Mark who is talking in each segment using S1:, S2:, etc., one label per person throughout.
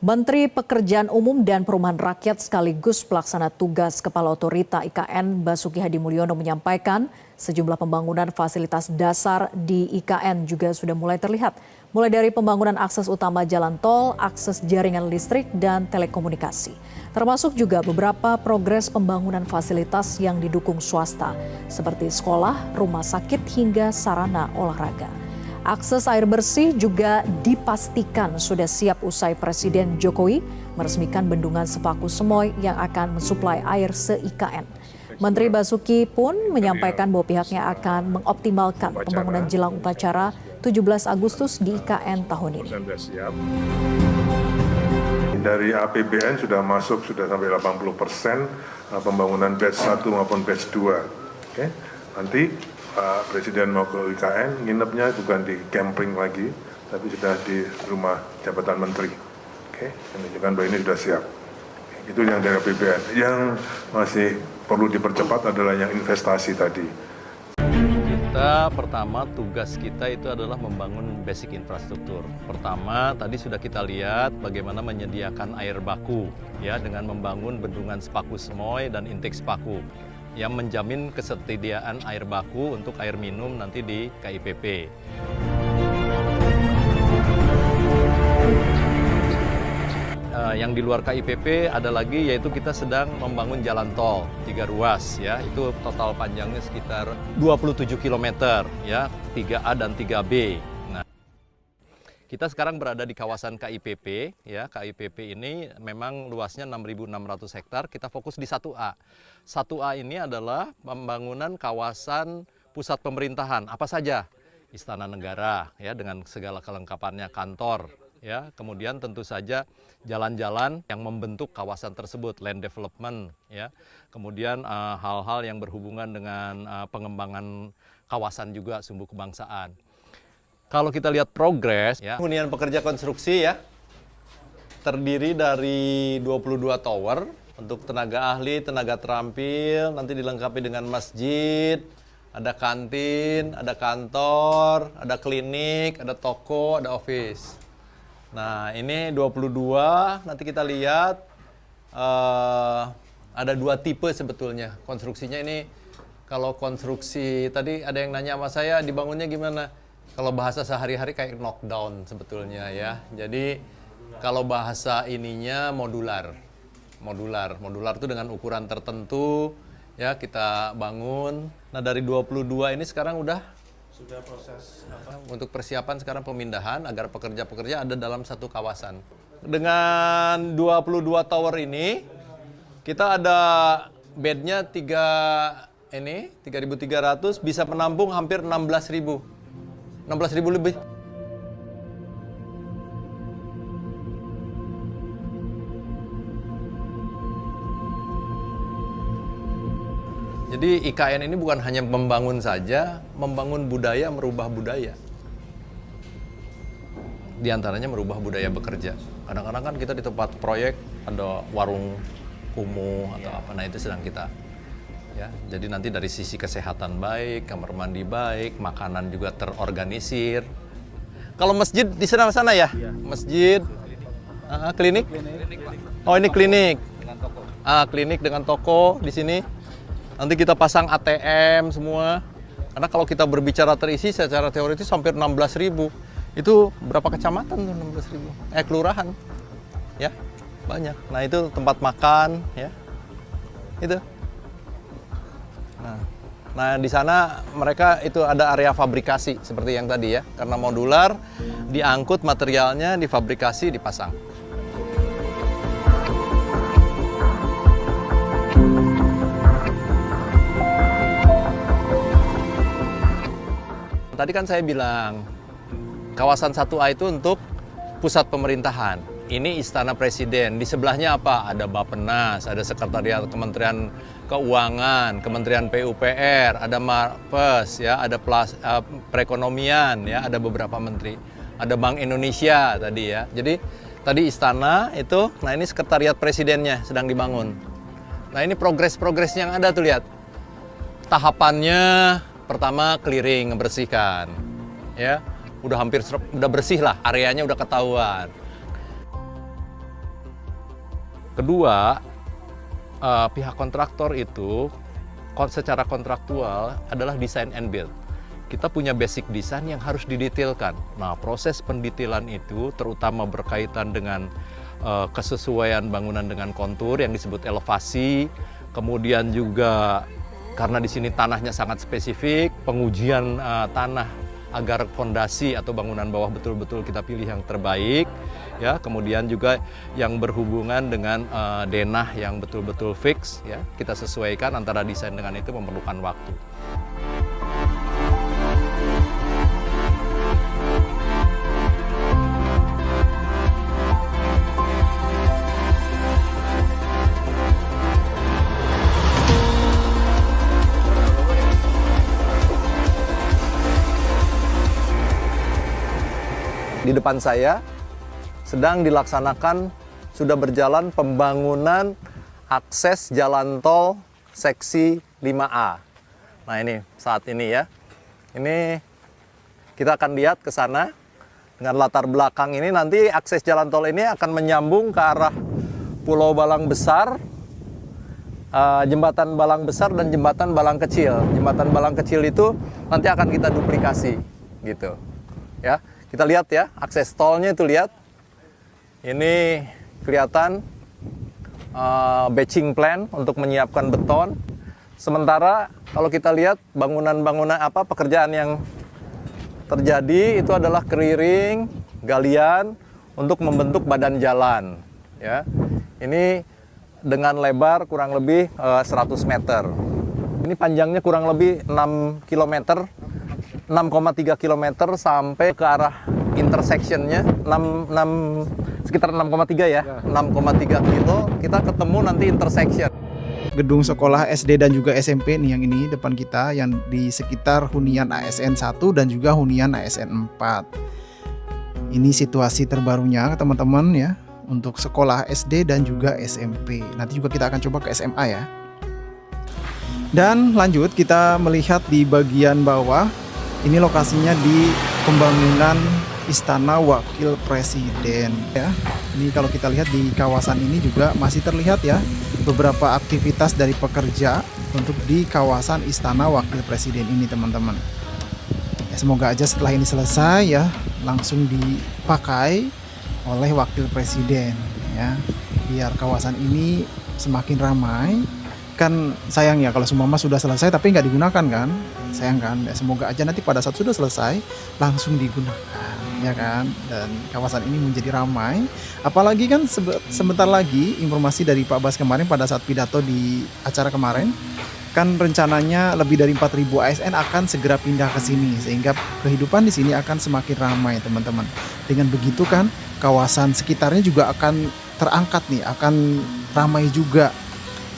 S1: Menteri Pekerjaan Umum dan Perumahan Rakyat sekaligus pelaksana tugas Kepala Otorita IKN Basuki Hadi Mulyono menyampaikan sejumlah pembangunan fasilitas dasar di IKN juga sudah mulai terlihat. Mulai dari pembangunan akses utama jalan tol, akses jaringan listrik, dan telekomunikasi. Termasuk juga beberapa progres pembangunan fasilitas yang didukung swasta, seperti sekolah, rumah sakit, hingga sarana olahraga. Akses air bersih juga dipastikan sudah siap usai Presiden Jokowi meresmikan bendungan Sepaku Semoy yang akan mensuplai air se-IKN. Menteri Basuki pun menyampaikan bahwa pihaknya akan mengoptimalkan pembangunan jelang upacara 17 Agustus di IKN tahun ini.
S2: Dari APBN sudah masuk sudah sampai 80% pembangunan batch 1 maupun batch 2. Oke. Nanti Pak Presiden mau ke IKN, nginepnya bukan di camping lagi, tapi sudah di rumah jabatan menteri. Oke, menunjukkan bahwa ini sudah siap. Itu yang dari APBN. Yang masih perlu dipercepat adalah yang investasi tadi.
S3: Pertama tugas kita itu adalah membangun basic infrastruktur. Pertama, tadi sudah kita lihat bagaimana menyediakan air baku ya dengan membangun bendungan Sepaku Semoy dan intake Sepaku yang menjamin ketersediaan air baku untuk air minum nanti di KIPP. Yang di luar KIPP ada lagi yaitu kita sedang membangun jalan tol 3 ruas ya, itu total panjangnya sekitar 27 km ya, 3A dan 3B. Nah, kita sekarang berada di kawasan KIPP ya. KIPP ini memang luasnya 6.600 hektar, kita fokus di 1A. 1A ini adalah pembangunan kawasan pusat pemerintahan, apa saja? Istana Negara ya dengan segala kelengkapannya, kantor ya, kemudian tentu saja jalan-jalan yang membentuk kawasan tersebut, land development ya. Kemudian hal-hal yang berhubungan dengan pengembangan kawasan juga sumber kebangsaan. Kalau kita lihat progres ya, hunian pekerja konstruksi ya terdiri dari 22 tower untuk tenaga ahli, tenaga terampil, nanti dilengkapi dengan masjid, ada kantin, ada kantor, ada klinik, ada toko, ada office. Nah, ini 22, nanti kita lihat ada 2 tipe sebetulnya. Konstruksinya ini, kalau konstruksi, tadi ada yang nanya sama saya, dibangunnya gimana? Kalau bahasa sehari-hari kayak knockdown sebetulnya ya. Jadi, kalau bahasa ininya modular. Modular itu dengan ukuran tertentu, ya kita bangun. Nah, dari 22 ini sekarang sudah proses untuk persiapan sekarang pemindahan agar pekerja-pekerja ada dalam satu kawasan. Dengan 22 tower ini kita ada bednya 3.300 bisa menampung hampir 16.000 lebih. Jadi IKN ini bukan hanya membangun saja, membangun budaya, merubah budaya. Di antaranya merubah budaya bekerja. Kadang-kadang kan kita di tempat proyek ada warung kumuh atau apa, nah itu sedang kita. Ya, jadi nanti dari sisi kesehatan baik, kamar mandi baik, makanan juga terorganisir. Kalau masjid di sana ya? Masjid, klinik? Oh ini klinik. Klinik dengan toko di sini. Nanti kita pasang ATM semua. Karena kalau kita berbicara terisi secara teoritis hampir 16.000. Itu berapa kecamatan tuh 16.000? Kelurahan. Ya, banyak. Nah, itu tempat makan ya. Itu. Nah, di sana mereka itu ada area fabrikasi seperti yang tadi ya. Karena modular, diangkut materialnya, difabrikasi, dipasang. Tadi kan saya bilang, kawasan 1A itu untuk pusat pemerintahan. Ini Istana Presiden. Di sebelahnya apa? Ada Bappenas, ada Sekretariat Kementerian Keuangan, Kementerian PUPR, ada Mapes, ya, ada perekonomian, ya, ada beberapa menteri. Ada Bank Indonesia tadi ya. Jadi tadi istana itu, nah ini Sekretariat Presidennya sedang dibangun. Nah ini progres yang ada tuh lihat. Tahapannya pertama clearing, ngebersihkan, ya, udah hampir udah bersih lah, areanya udah ketahuan. Kedua, pihak kontraktor itu secara kontraktual adalah design and build. Kita punya basic design yang harus didetailkan. Nah, proses pendetailan itu terutama berkaitan dengan kesesuaian bangunan dengan kontur yang disebut elevasi, kemudian juga karena di sini tanahnya sangat spesifik, pengujian tanah agar fondasi atau bangunan bawah betul-betul kita pilih yang terbaik, ya. Kemudian juga yang berhubungan dengan denah yang betul-betul fix, ya. Kita sesuaikan antara desain dengan itu memerlukan waktu. Di depan saya sedang dilaksanakan, sudah berjalan pembangunan akses jalan tol seksi 5A. Nah ini saat ini ya, ini kita akan lihat ke sana dengan latar belakang ini. Nanti akses jalan tol ini akan menyambung ke arah Pulau Balang Besar, Jembatan Balang Besar dan Jembatan Balang Kecil. Jembatan Balang Kecil itu nanti akan kita duplikasi gitu ya. Kita lihat ya, akses tolnya itu lihat. Ini kelihatan batching plan untuk menyiapkan beton. Sementara kalau kita lihat bangunan-bangunan pekerjaan yang terjadi itu adalah clearing, galian untuk membentuk badan jalan ya. Ini dengan lebar kurang lebih 100 meter. Ini panjangnya kurang lebih 6 km. 6,3 km sampai ke arah intersectionnya sekitar 6,3 ya, 6,3 kilo kita ketemu nanti intersection.
S4: Gedung sekolah SD dan juga SMP nih yang ini depan kita, yang di sekitar hunian ASN 1 dan juga hunian ASN 4. Ini situasi terbarunya teman-teman ya untuk sekolah SD dan juga SMP. Nanti juga kita akan coba ke SMA ya. Dan lanjut kita melihat di bagian bawah. Ini lokasinya di pembangunan Istana Wakil Presiden ya. Ini kalau kita lihat di kawasan ini juga masih terlihat ya beberapa aktivitas dari pekerja untuk di kawasan Istana Wakil Presiden ini teman-teman. Ya, semoga aja setelah ini selesai ya langsung dipakai oleh Wakil Presiden ya. Biar kawasan ini semakin ramai. Kan sayang ya kalau seumpama sudah selesai tapi nggak digunakan kan, sayang kan. Ya, semoga aja nanti pada saat sudah selesai langsung digunakan ya kan, dan kawasan ini menjadi ramai. Apalagi kan sebentar lagi informasi dari Pak Bas kemarin pada saat pidato di acara kemarin kan rencananya lebih dari 4.000 ASN akan segera pindah ke sini sehingga kehidupan di sini akan semakin ramai teman-teman. Dengan begitu kan kawasan sekitarnya juga akan terangkat nih, akan ramai juga.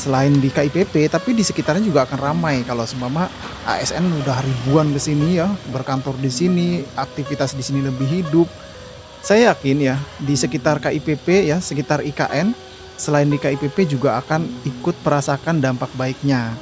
S4: Selain di KIPP, tapi di sekitarnya juga akan ramai kalau seumpama ASN udah ribuan ke sini ya, berkantor di sini, aktivitas di sini lebih hidup. Saya yakin ya, di sekitar KIPP ya, sekitar IKN, selain di KIPP juga akan ikut merasakan dampak baiknya.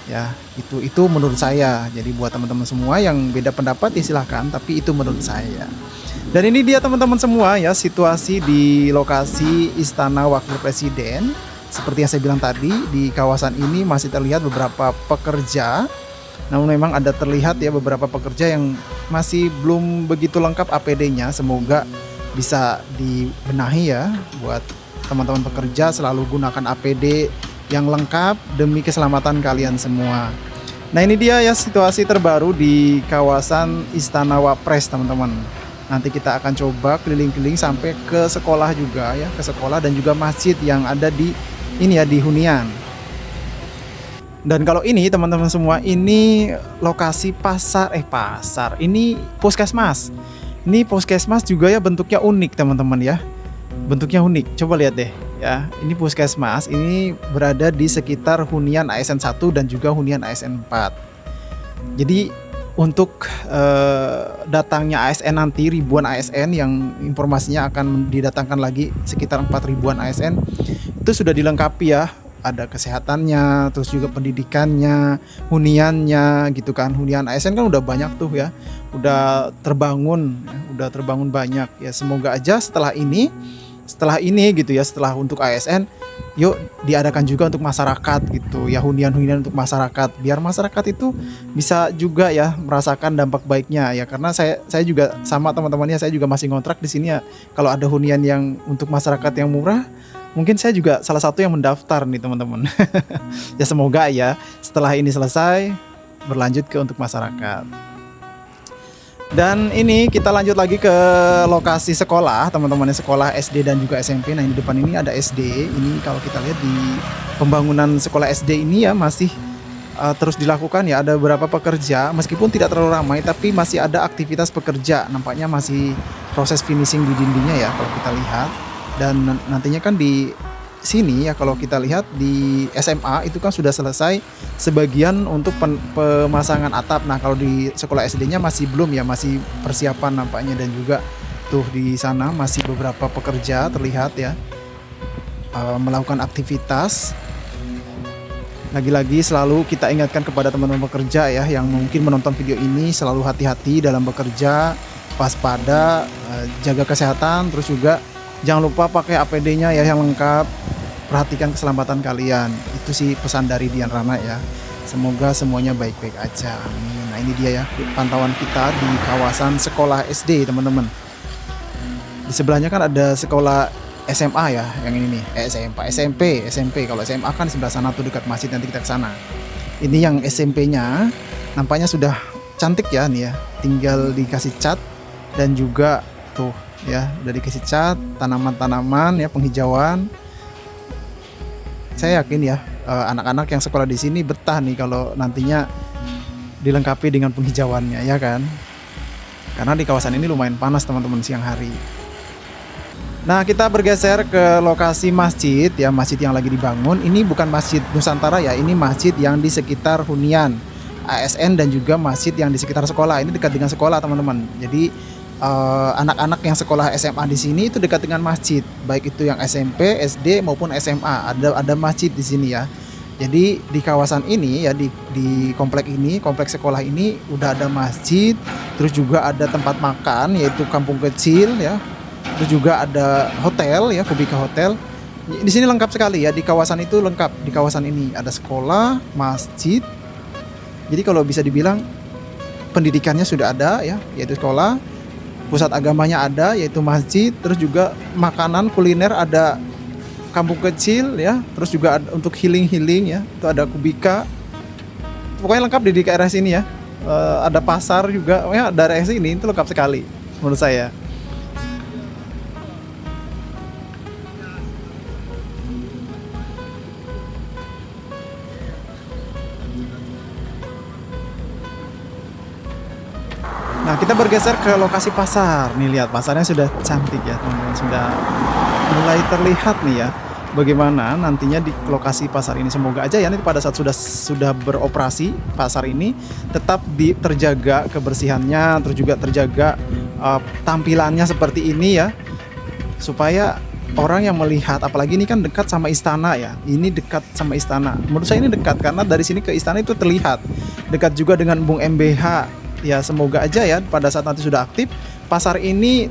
S4: Ya, itu menurut saya. Jadi buat teman-teman semua yang beda pendapat ya silahkan, tapi itu menurut saya. Dan ini dia teman-teman semua ya, situasi di lokasi Istana Wakil Presiden. Seperti yang saya bilang tadi, di kawasan ini masih terlihat beberapa pekerja. Namun memang ada terlihat ya beberapa pekerja yang masih belum begitu lengkap APD-nya. Semoga bisa dibenahi ya buat teman-teman pekerja, selalu gunakan APD yang lengkap demi keselamatan kalian semua. Nah ini dia ya situasi terbaru di kawasan Istana Wapres teman-teman. Nanti kita akan coba keliling-keliling sampai ke sekolah juga ya, ke sekolah dan juga masjid yang ada di ini ya di hunian. Dan kalau ini teman-teman semua, ini lokasi pasar, ini puskesmas. Ini puskesmas juga ya bentuknya unik teman-teman ya. Bentuknya unik, coba lihat deh ya. Ini puskesmas, ini berada di sekitar hunian ASN 1 dan juga hunian ASN 4. Jadi untuk datangnya ASN nanti, ribuan ASN yang informasinya akan didatangkan lagi sekitar 4 ribuan ASN, itu sudah dilengkapi ya, ada kesehatannya, terus juga pendidikannya, huniannya gitu kan. Hunian ASN kan udah banyak tuh ya, udah terbangun banyak ya. Semoga aja setelah ini setelah ini gitu ya, setelah untuk ASN, yuk diadakan juga untuk masyarakat gitu ya, hunian-hunian untuk masyarakat, biar masyarakat itu bisa juga ya merasakan dampak baiknya ya. Karena saya juga sama teman-temannya, saya juga masih ngontrak di sini ya. Kalau ada hunian yang untuk masyarakat yang murah, mungkin saya juga salah satu yang mendaftar nih teman-teman. Ya semoga ya setelah ini selesai berlanjut ke untuk masyarakat. Dan ini kita lanjut lagi ke lokasi sekolah, teman-teman, sekolah SD dan juga SMP. Nah, di depan ini ada SD. Ini kalau kita lihat di pembangunan sekolah SD ini ya masih terus dilakukan ya. Ada beberapa pekerja, meskipun tidak terlalu ramai, tapi masih ada aktivitas pekerja. Nampaknya masih proses finishing di dindingnya ya kalau kita lihat. Dan nantinya kan di sini ya kalau kita lihat di SMA itu kan sudah selesai sebagian untuk pemasangan atap. Nah, kalau di sekolah SD-nya masih belum ya, masih persiapan nampaknya. Dan juga tuh di sana masih beberapa pekerja terlihat ya melakukan aktivitas. Lagi-lagi selalu kita ingatkan kepada teman-teman pekerja ya yang mungkin menonton video ini, selalu hati-hati dalam bekerja, waspada, jaga kesehatan, terus juga jangan lupa pakai APD-nya ya yang lengkap. Perhatikan keselamatan kalian. Itu sih pesan dari Dian Rana ya. Semoga semuanya baik-baik aja. Amin. Nah, ini dia ya pantauan kita di kawasan sekolah SD, teman-teman. Di sebelahnya kan ada sekolah SMA ya, yang ini nih. SMP. Kalau SMA kan sebelah sana tuh dekat masjid, nanti kita ke sana. Ini yang SMP-nya nampaknya sudah cantik ya nih ya. Tinggal dikasih cat dan juga tuh ya udah dikasih cat, tanaman-tanaman ya, penghijauan. Saya yakin ya anak-anak yang sekolah di sini betah nih kalau nantinya dilengkapi dengan penghijauannya ya kan. Karena di kawasan ini lumayan panas teman-teman siang hari. Nah, kita bergeser ke lokasi masjid ya, masjid yang lagi dibangun. Ini bukan Masjid Nusantara ya, ini masjid yang di sekitar hunian ASN dan juga masjid yang di sekitar sekolah. Ini dekat dengan sekolah teman-teman. Jadi anak-anak yang sekolah SMA di sini itu dekat dengan masjid, baik itu yang SMP, SD maupun SMA. Ada masjid di sini ya. Jadi di kawasan ini ya di kompleks sekolah ini udah ada masjid, terus juga ada tempat makan yaitu kampung kecil ya. Terus juga ada hotel ya, Kubika Hotel. Di sini lengkap sekali ya, di kawasan itu lengkap. Di kawasan ini ada sekolah, masjid. Jadi kalau bisa dibilang pendidikannya sudah ada ya, yaitu sekolah. Pusat agamanya ada yaitu masjid, terus juga makanan kuliner ada kampung kecil ya, terus juga ada untuk healing ya, itu ada Kubika. Pokoknya lengkap di daerah sini ya. Ada pasar juga, ya daerah sini itu lengkap sekali menurut saya. Nah, kita bergeser ke lokasi pasar. Nih lihat pasarnya sudah cantik ya teman-teman, sudah mulai terlihat nih ya bagaimana nantinya di lokasi pasar ini. Semoga aja ya nanti pada saat sudah beroperasi pasar ini tetap terjaga kebersihannya, terus juga terjaga tampilannya seperti ini ya, supaya orang yang melihat, apalagi ini kan dekat sama istana ya. Ini dekat sama istana. Menurut saya ini dekat karena dari sini ke istana itu terlihat. Dekat juga dengan Bung MBH. Ya semoga aja ya pada saat nanti sudah aktif pasar ini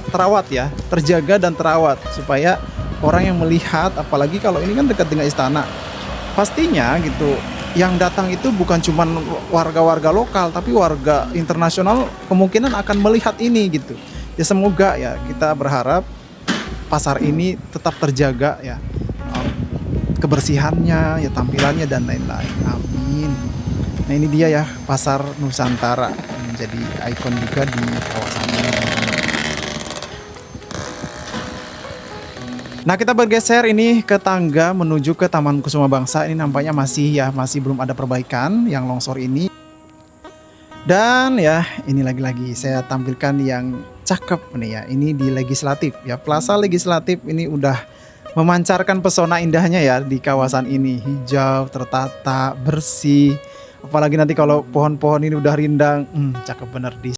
S4: terawat ya, terjaga dan terawat supaya orang yang melihat, apalagi kalau ini kan dekat dengan istana, pastinya gitu yang datang itu bukan cuma warga-warga lokal tapi warga internasional kemungkinan akan melihat ini gitu. Ya semoga ya, kita berharap pasar ini tetap terjaga ya, kebersihannya ya, tampilannya dan lain-lain. Amin. Nah, ini dia ya pasar Nusantara, menjadi ikon juga di kawasan ini. Nah, kita bergeser ini ke tangga menuju ke Taman Kusuma Bangsa. Ini nampaknya masih belum ada perbaikan yang longsor ini. Dan ya ini lagi-lagi saya tampilkan yang cakep nih ya. Ini di Legislatif ya, Plaza Legislatif ini udah memancarkan pesona indahnya ya di kawasan ini. Hijau, tertata, bersih. Apalagi nanti kalau pohon-pohon ini udah rindang, cakep bener di